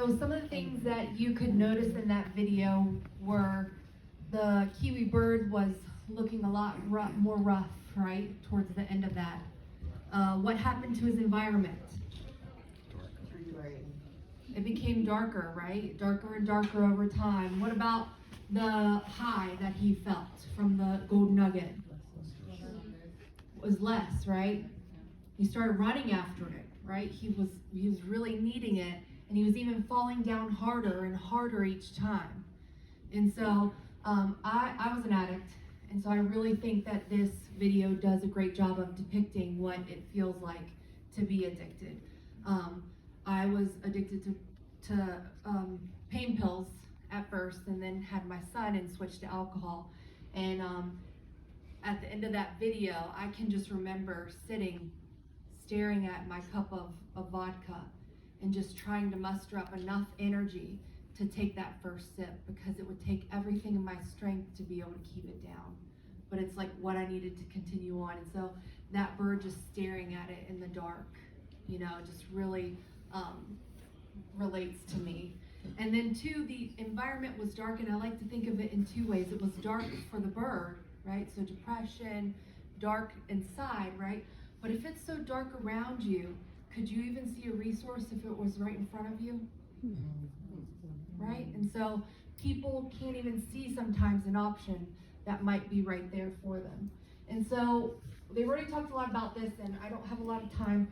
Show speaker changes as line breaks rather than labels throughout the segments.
so some of the things that you could notice in that video were the kiwi bird was looking a lot more rough, right, towards the end of that. What happened to his environment? It became darker, right? Darker and darker over time. What about the high that he felt from the gold nugget? It was less, right? He started running after it, right? He was really needing it, and he was even falling down harder and harder each time. And so I was an addict, and so I really think that this video does a great job of depicting what it feels like to be addicted. I was addicted to pain pills at first, and then had my son and switched to alcohol. And at the end of that video, I can just remember sitting, staring at my cup of vodka, and just trying to muster up enough energy to take that first sip, because it would take everything in my strength to be able to keep it down. But it's like what I needed to continue on. And so that bird just staring at it in the dark, just really relates to me. And then two, the environment was dark, and I like to think of it in two ways. It was dark for the bird, right? So depression, dark inside, right? But if it's so dark around you, could you even see a resource if it was right in front of you? Right? And so people can't even see sometimes an option that might be right there for them. And so they've already talked a lot about this, and I don't have a lot of time.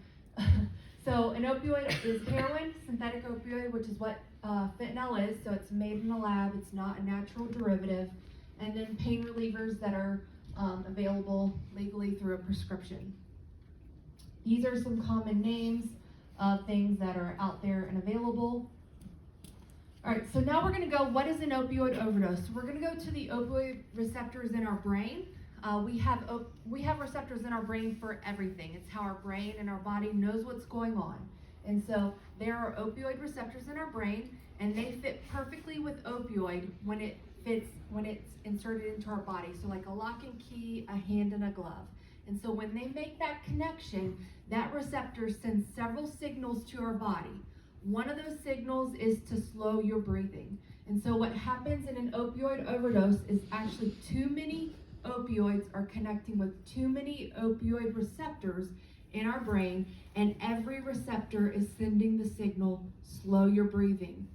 So an opioid is heroin, synthetic opioid, which is what fentanyl is. So it's made in the lab. It's not a natural derivative. And then pain relievers that are available legally through a prescription. These are some common names of things that are out there and available. All right, so now we're going to go, what is an opioid overdose? So we're going to go to the opioid receptors in our brain. We have receptors in our brain for everything. It's how our brain and our body knows what's going on. And so there are opioid receptors in our brain, and they fit perfectly with opioid when it's inserted into our body. So like a lock and key, a hand and a glove. And so when they make that connection, that receptor sends several signals to our body. One of those signals is to slow your breathing. And so what happens in an opioid overdose is actually too many opioids are connecting with too many opioid receptors in our brain, and every receptor is sending the signal, slow your breathing,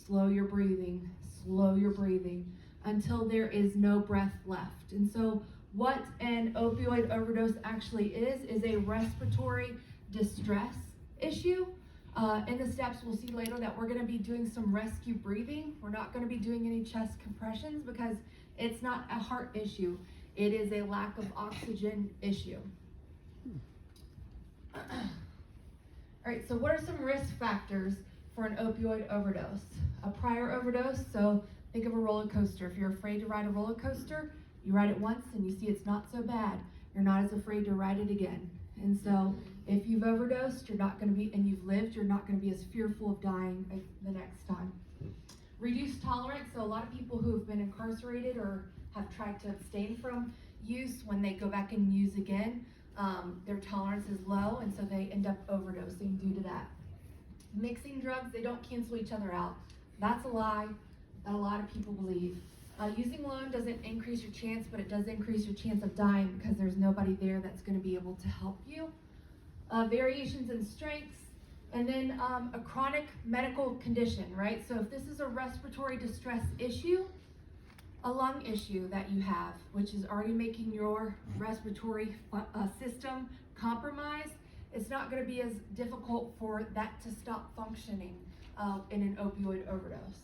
slow your breathing, slow your breathing, until there is no breath left. And so what an opioid overdose actually is a respiratory distress issue. In the steps, we'll see later that we're going to be doing some rescue breathing. We're not going to be doing any chest compressions because it's not a heart issue. It is a lack of oxygen issue. All right, so what are some risk factors for an opioid overdose? A prior overdose, so think of a roller coaster. If you're afraid to ride a roller coaster, you ride it once and you see it's not so bad. You're not as afraid to ride it again. And so if you've overdosed, you're not going to be, and you've lived, you're not going to be as fearful of dying the next time. Reduced tolerance, so a lot of people who have been incarcerated or have tried to abstain from use, when they go back and use again, their tolerance is low, and so they end up overdosing due to that. Mixing drugs, they don't cancel each other out. That's a lie that a lot of people believe. Using alone doesn't increase your chance, but it does increase your chance of dying because there's nobody there that's going to be able to help you. Variations in strengths, and then a chronic medical condition, right? So if this is a respiratory distress issue, a lung issue that you have, which is already making your respiratory system compromised, it's not going to be as difficult for that to stop functioning in an opioid overdose.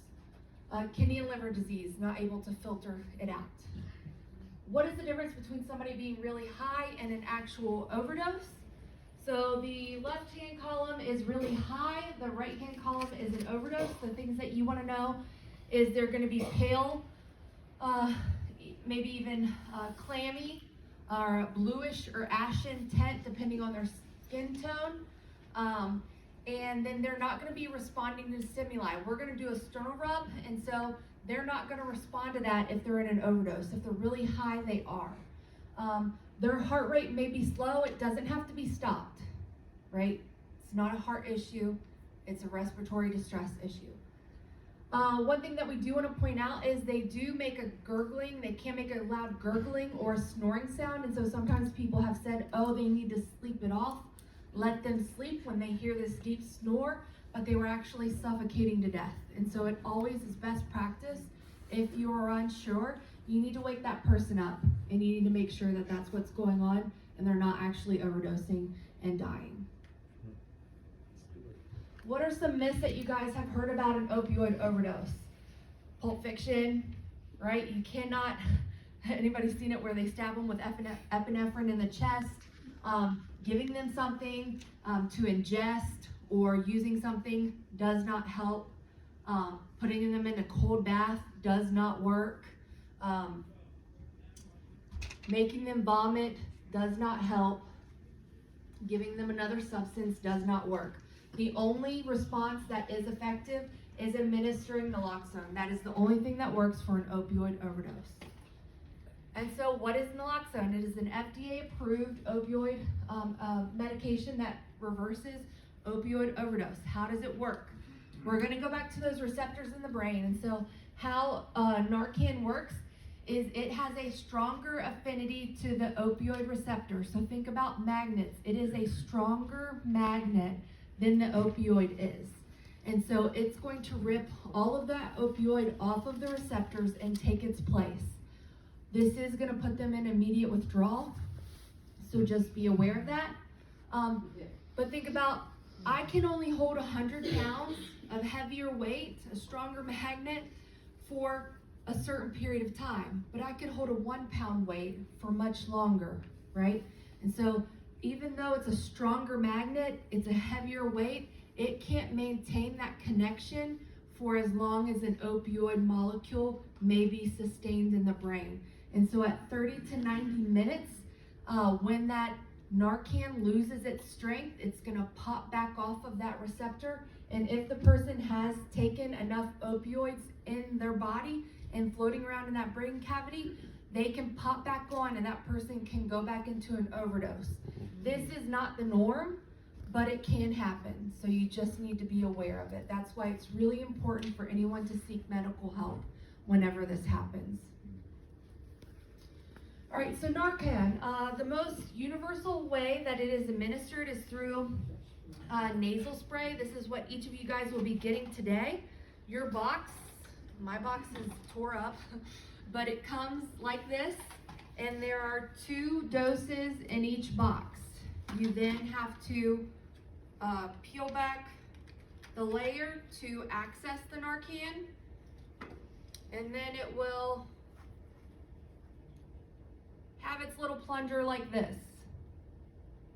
Kidney and liver disease, not able to filter it out. What is the difference between somebody being really high and an actual overdose? So the left-hand column is really high, the right-hand column is an overdose. The things that you want to know is they're going to be pale, maybe even clammy, or bluish or ashen tint, depending on their skin tone. And then they're not going to be responding to stimuli. We're going to do a sternal rub, and so they're not going to respond to that if they're in an overdose. If they're really high, they are. Their heart rate may be slow. It doesn't have to be stopped, right? It's not a heart issue. It's a respiratory distress issue. One thing that we do want to point out is they do make a gurgling. They can make a loud gurgling or a snoring sound. And so sometimes people have said, oh, they need to sleep it off. Let them sleep when they hear this deep snore, but they were actually suffocating to death. And so it always is best practice. If you are unsure, you need to wake that person up and you need to make sure that that's what's going on and they're not actually overdosing and dying. What are some myths that you guys have heard about an opioid overdose? Pulp Fiction, right? You cannot, anybody seen it where they stab them with epinephrine in the chest? Giving them something to ingest or using something does not help. Putting them in a cold bath does not work. Making them vomit does not help. Giving them another substance does not work. The only response that is effective is administering naloxone. That is the only thing that works for an opioid overdose. And so what is naloxone? It is an FDA-approved opioid medication that reverses opioid overdose. How does it work? We're going to go back to those receptors in the brain. And so how Narcan works is it has a stronger affinity to the opioid receptor. So think about magnets. It is a stronger magnet than the opioid is. And so it's going to rip all of that opioid off of the receptors and take its place. This is going to put them in immediate withdrawal. So just be aware of that. But think about, I can only hold 100 pounds of heavier weight, a stronger magnet, for a certain period of time. But I could hold a 1 pound weight for much longer, right? And so even though it's a stronger magnet, it's a heavier weight, it can't maintain that connection for as long as an opioid molecule may be sustained in the brain. And so at 30 to 90 minutes, when that Narcan loses its strength, it's going to pop back off of that receptor. And if the person has taken enough opioids in their body and floating around in that brain cavity, they can pop back on and that person can go back into an overdose. This is not the norm, but it can happen. So you just need to be aware of it. That's why it's really important for anyone to seek medical help whenever this happens. All right, so Narcan, the most universal way that it is administered is through nasal spray. This is what each of you guys will be getting today. Your box, my box is tore up, but it comes like this, and there are 2 doses in each box. You then have to peel back the layer to access the Narcan, and then it will have its little plunger like this.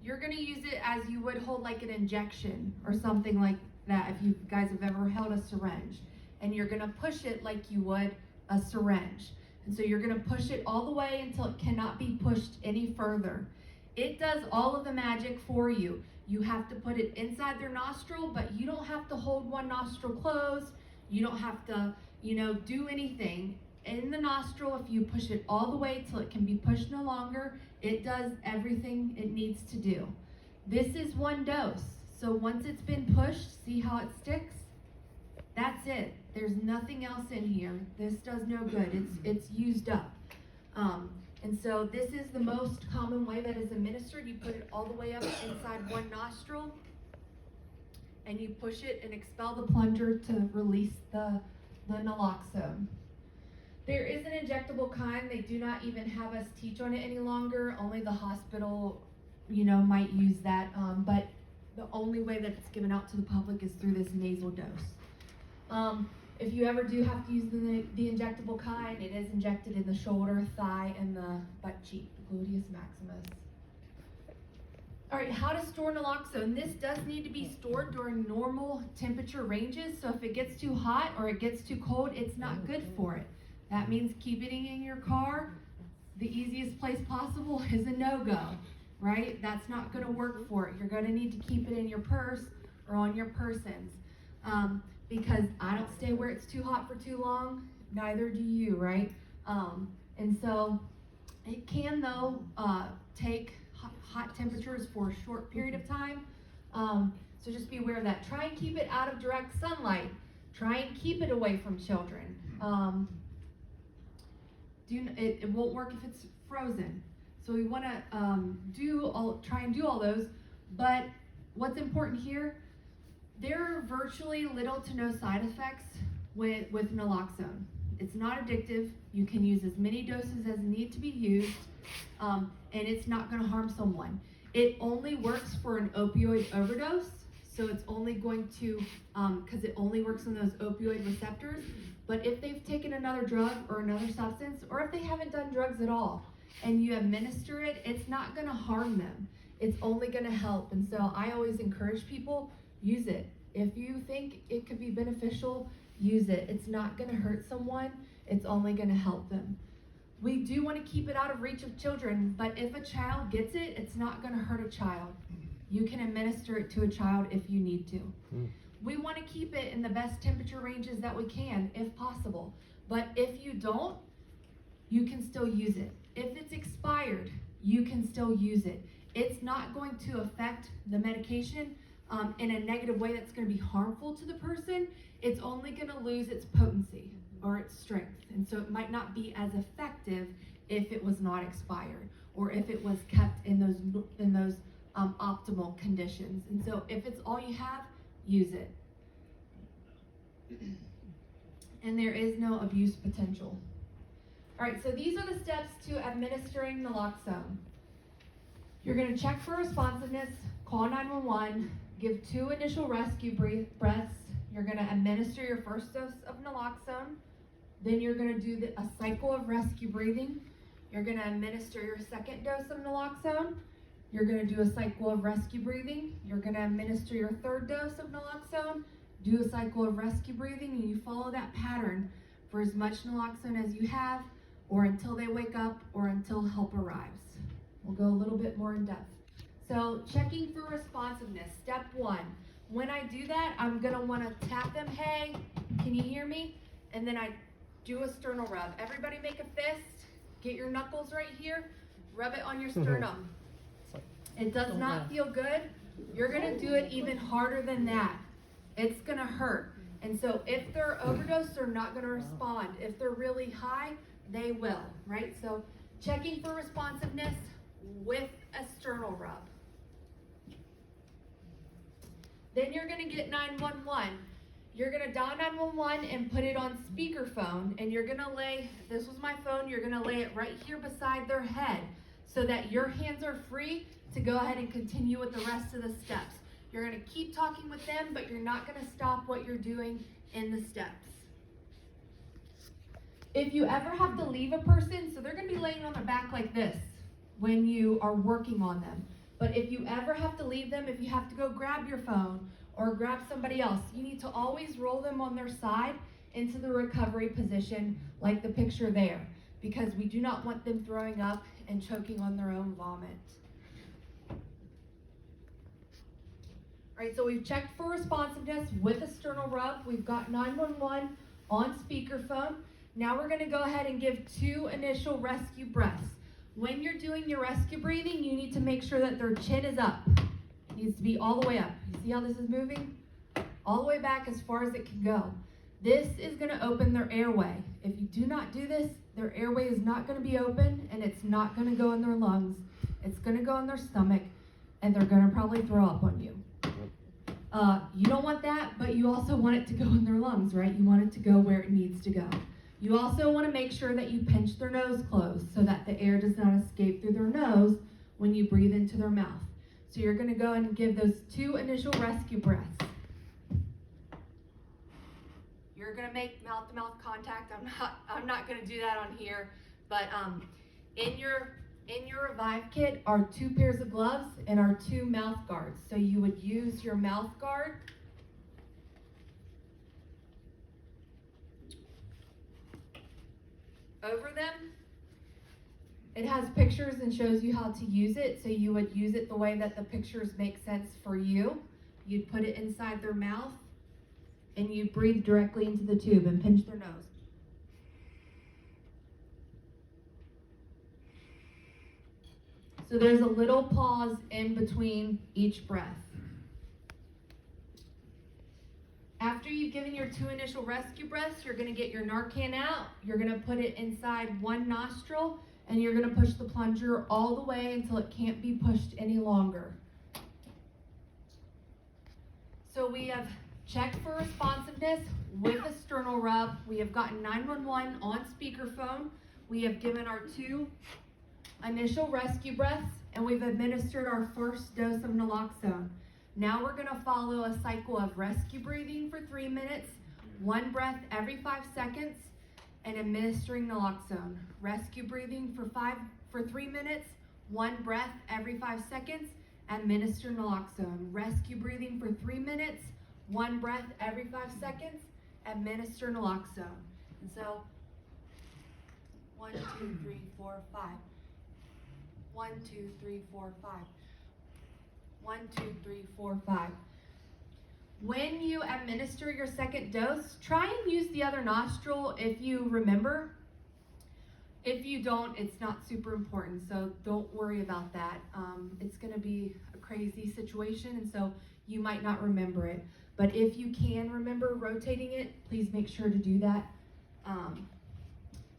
You're going to use it as you would hold like an injection or something like that if you guys have ever held a syringe. And you're going to push it like you would a syringe. And so you're going to push it all the way until it cannot be pushed any further. It does all of the magic for you. You have to put it inside their nostril, but you don't have to hold one nostril closed. You don't have to, do anything. In the nostril, if you push it all the way till it can be pushed no longer, it does everything it needs to do. This is 1 dose. So once it's been pushed, see how it sticks? That's it. There's nothing else in here. This does no good. It's used up. And so this is the most common way that is administered. You put it all the way up inside one nostril, and you push it and expel the plunger to release the naloxone. There is an injectable kind. They do not even have us teach on it any longer. Only the hospital, might use that. But the only way that it's given out to the public is through this nasal dose. If you ever do have to use the injectable kind, it is injected in the shoulder, thigh, and the butt cheek, the gluteus maximus. All right, how to store naloxone. This does need to be stored during normal temperature ranges. So if it gets too hot or it gets too cold, it's not good for it. That means keeping it in your car. The easiest place possible is a no-go, right? That's not going to work for it. You're going to need to keep it in your purse or on your persons. Because I don't stay where it's too hot for too long, neither do you, right? And so it can, though, take hot temperatures for a short period of time. So just be aware of that. Try and keep it out of direct sunlight. Try and keep it away from children. It won't work if it's frozen. So we want to try and do all those. But what's important here, there are virtually little to no side effects with naloxone. It's not addictive. You can use as many doses as need to be used, and it's not going to harm someone. It only works for an opioid overdose, so it's only going to, because it only works on those opioid receptors. But if they've taken another drug or another substance, or if they haven't done drugs at all, and you administer it, it's not going to harm them. It's only going to help. And so I always encourage people, use it. If you think it could be beneficial, use it. It's not going to hurt someone. It's only going to help them. We do want to keep it out of reach of children, but if a child gets it, it's not going to hurt a child. You can administer it to a child if you need to. We want to keep it in the best temperature ranges that we can, if possible. But if you don't, you can still use it. If it's expired, you can still use it. It's not going to affect the medication in a negative way that's going to be harmful to the person. It's only going to lose its potency or its strength. And so it might not be as effective if it was not expired or if it was kept in those optimal conditions. And so if it's all you have, use it. And there is no abuse potential. All right, so these are the steps to administering naloxone. You're going to check for responsiveness, call 911, give 2 initial rescue breaths. You're going to administer your first dose of naloxone. Then you're going to do a cycle of rescue breathing. You're going to administer your second dose of naloxone. You're going to do a cycle of rescue breathing. You're going to administer your third dose of naloxone, do a cycle of rescue breathing, and you follow that pattern for as much naloxone as you have, or until they wake up, or until help arrives. We'll go a little bit more in depth. So checking for responsiveness, step 1. When I do that, I'm going to want to tap them, hey, can you hear me? And then I do a sternal rub. Everybody make a fist, get your knuckles right here, rub it on your sternum. It does not feel good. You're going to do it even harder than that. It's going to hurt. And so if they're overdosed, they're not going to respond. If they're really high, they will, right? So checking for responsiveness with a sternal rub. Then you're going to get 911. You're going to dial 911 and put it on speakerphone, and you're going to lay, this was my phone, you're going to lay it right here beside their head so that your hands are free to go ahead and continue with the rest of the steps. You're going to keep talking with them, but you're not going to stop what you're doing in the steps. If you ever have to leave a person, so they're going to be laying on their back like this when you are working on them. But if you ever have to leave them, if you have to go grab your phone or grab somebody else, you need to always roll them on their side into the recovery position like the picture there, because we do not want them throwing up and choking on their own vomit. All right, so we've checked for responsiveness with a sternal rub. We've got 911 on speakerphone. Now we're going to go ahead and give 2 initial rescue breaths. When you're doing your rescue breathing, you need to make sure that their chin is up. It needs to be all the way up. You see how this is moving? All the way back as far as it can go. This is going to open their airway. If you do not do this, their airway is not going to be open, and it's not going to go in their lungs. It's going to go in their stomach, and they're going to probably throw up on you. You don't want that, but you also want it to go in their lungs, right? You want it to go where it needs to go. You also want to make sure that you pinch their nose closed so that the air does not escape through their nose when you breathe into their mouth. So you're going to go and give those 2 initial rescue breaths. You're going to make mouth-to-mouth contact. I'm not going to do that on here, but in your Revive kit are 2 pairs of gloves and are 2 mouth guards. So you would use your mouth guard over them. It has pictures and shows you how to use it, so you would use it the way that the pictures make sense for you. You'd put it inside their mouth, and you breathe directly into the tube and pinch their nose. So there's a little pause in between each breath. After you've given your 2 initial rescue breaths, you're going to get your Narcan out. You're going to put it inside one nostril, and you're going to push the plunger all the way until it can't be pushed any longer. So we have checked for responsiveness with a sternal rub. We have gotten 911 on speakerphone. We have given our 2 initial rescue breaths, and we've administered our first dose of naloxone. Now we're going to follow a cycle of rescue breathing for 3 minutes, 1 breath every 5 seconds, and administering naloxone. Rescue breathing for 3 minutes, 1 breath every 5 seconds, administer naloxone. Rescue breathing for 3 minutes, 1 breath every 5 seconds, administer naloxone. And so, 1, 2, 3, 4, 5. 1, 2, 3, 4, 5. 1, 2, 3, 4, 5. When you administer your second dose, try and use the other nostril if you remember. If you don't, it's not super important, so don't worry about that. It's going to be a crazy situation, and so you might not remember it. But if you can remember rotating it, please make sure to do that.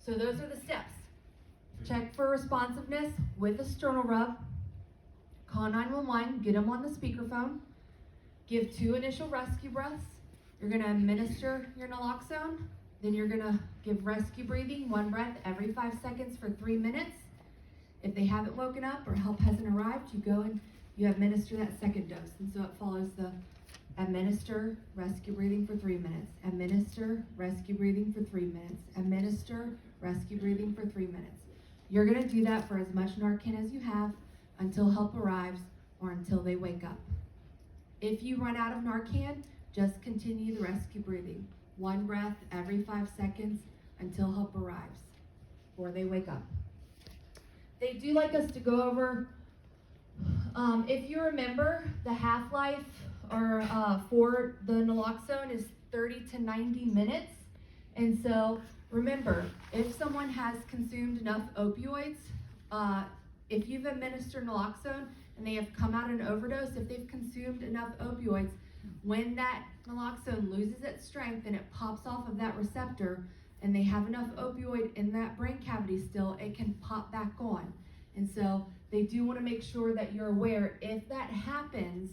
So those are the steps. Check for responsiveness with a sternal rub. Call 911, get them on the speakerphone. Give 2 initial rescue breaths. You're going to administer your naloxone. Then you're going to give rescue breathing, 1 breath every 5 seconds for 3 minutes. If they haven't woken up or help hasn't arrived, you go and you administer that second dose. And so it follows the administer, rescue breathing for 3 minutes. Administer, rescue breathing for 3 minutes. Administer, rescue breathing for 3 minutes. You're going to do that for as much Narcan as you have until help arrives or until they wake up. If you run out of Narcan, just continue the rescue breathing. 1 breath every 5 seconds until help arrives or they wake up. They do like us to go over, if you remember, the half-life or for the naloxone is 30 to 90 minutes. And so remember, if someone has consumed enough opioids, if you've administered naloxone and they have come out an overdose, if they've consumed enough opioids, when that naloxone loses its strength and it pops off of that receptor and they have enough opioid in that brain cavity still, it can pop back on. And so they do want to make sure that you're aware if that happens,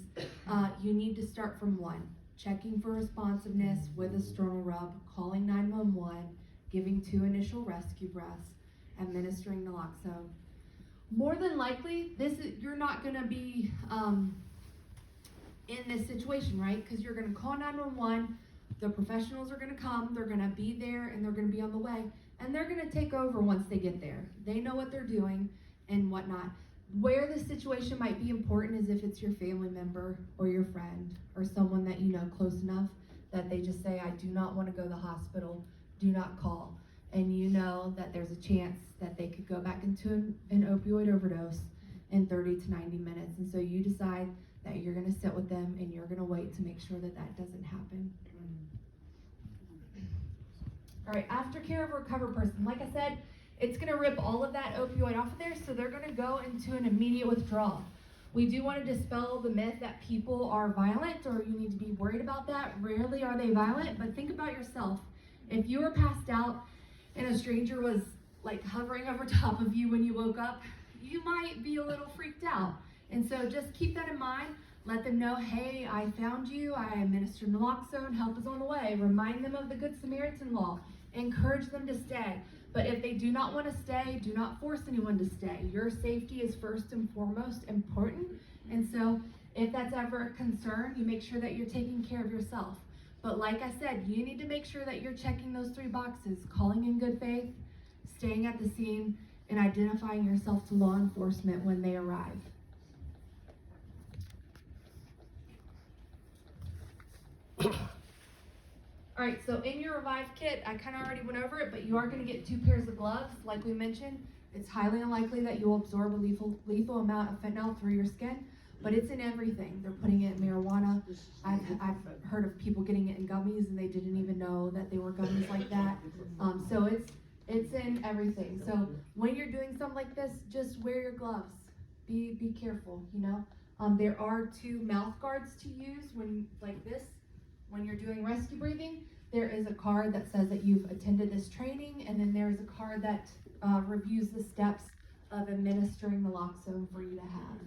you need to start from 1. Checking for responsiveness with a sternal rub, calling 911, giving 2 initial rescue breaths, administering naloxone. More than likely, you're not going to be in this situation, right? Because you're going to call 911, the professionals are going to come, they're going to be there, and they're going to be on the way, and they're going to take over once they get there. They know what they're doing and whatnot. Where the situation might be important is if it's your family member or your friend or someone that you know close enough that they just say, I do not want to go to the hospital, do not call. And you know that there's a chance that they could go back into an opioid overdose in 30 to 90 minutes. And so you decide that you're going to sit with them and you're going to wait to make sure that that doesn't happen. All right, aftercare of a recovered person. Like I said, it's going to rip all of that opioid off of there, so they're going to go into an immediate withdrawal. We do want to dispel the myth that people are violent or you need to be worried about that. Rarely are they violent, but think about yourself. If you were passed out and a stranger was like hovering over top of you when you woke up, you might be a little freaked out. And so just keep that in mind. Let them know, hey, I found you, I administered naloxone, help is on the way. Remind them of the Good Samaritan law. Encourage them to stay. But if they do not want to stay, do not force anyone to stay. Your safety is first and foremost important. And so if that's ever a concern, you make sure that you're taking care of yourself. But like I said, you need to make sure that you're checking those 3 boxes: calling in good faith, staying at the scene, and identifying yourself to law enforcement when they arrive. All right, so in your Revive kit, I kind of already went over it, but you are going to get 2 pairs of gloves. Like we mentioned, it's highly unlikely that you'll absorb a lethal amount of fentanyl through your skin, but it's in everything. They're putting it in marijuana. I've heard of people getting it in gummies, and they didn't even know that they were gummies like that. So it's in everything. So when you're doing something like this, just wear your gloves. Be careful, you know. There are 2 mouth guards to use when like this. when you're doing rescue breathing, there is a card that says that you've attended this training, and then there's a card that reviews the steps of administering naloxone for you to have.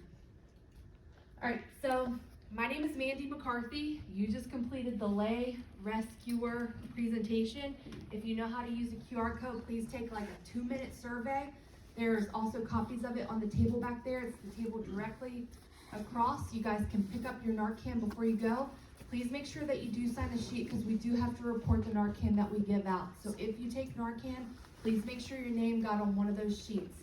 All right, so my name is Mandy McCarthy. You just completed the lay rescuer presentation. If you know how to use a QR code, please take like a 2-minute survey. There's also copies of it on the table back there. It's the table directly across. You guys can pick up your Narcan before you go. Please make sure that you do sign the sheet because we do have to report the Narcan that we give out. So if you take Narcan, please make sure your name got on one of those sheets.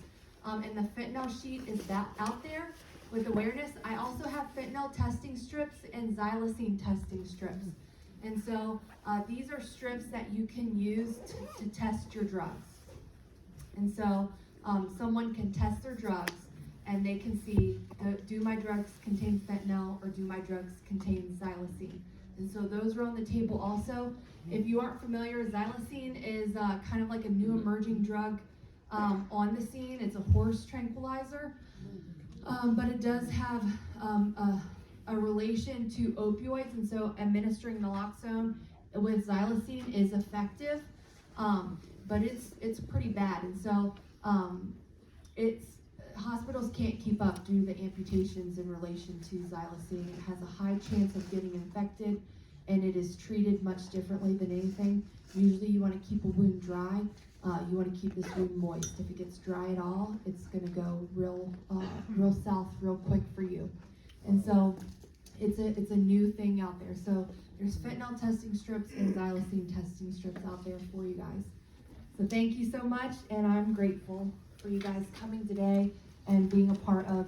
And the fentanyl sheet is that out there with awareness. I also have fentanyl testing strips and xylazine testing strips. And so these are strips that you can use to test your drugs. And so someone can test their drugs and they can see, do my drugs contain fentanyl or do my drugs contain xylazine? And so those are on the table also. If you aren't familiar, xylazine is kind of like a new emerging drug on the scene. It's a horse tranquilizer, but it does have a relation to opioids, and so administering naloxone with xylazine is effective, but it's pretty bad, and so hospitals can't keep up due to the amputations in relation to xylazine. It has a high chance of getting infected, and it is treated much differently than anything. Usually you want to keep a wound dry. You want to keep this wound moist. If it gets dry at all, it's going to go real south real quick for you. And so it's a new thing out there. So there's fentanyl testing strips and xylazine testing strips out there for you guys. So thank you so much, and I'm grateful for you guys coming today and being a part of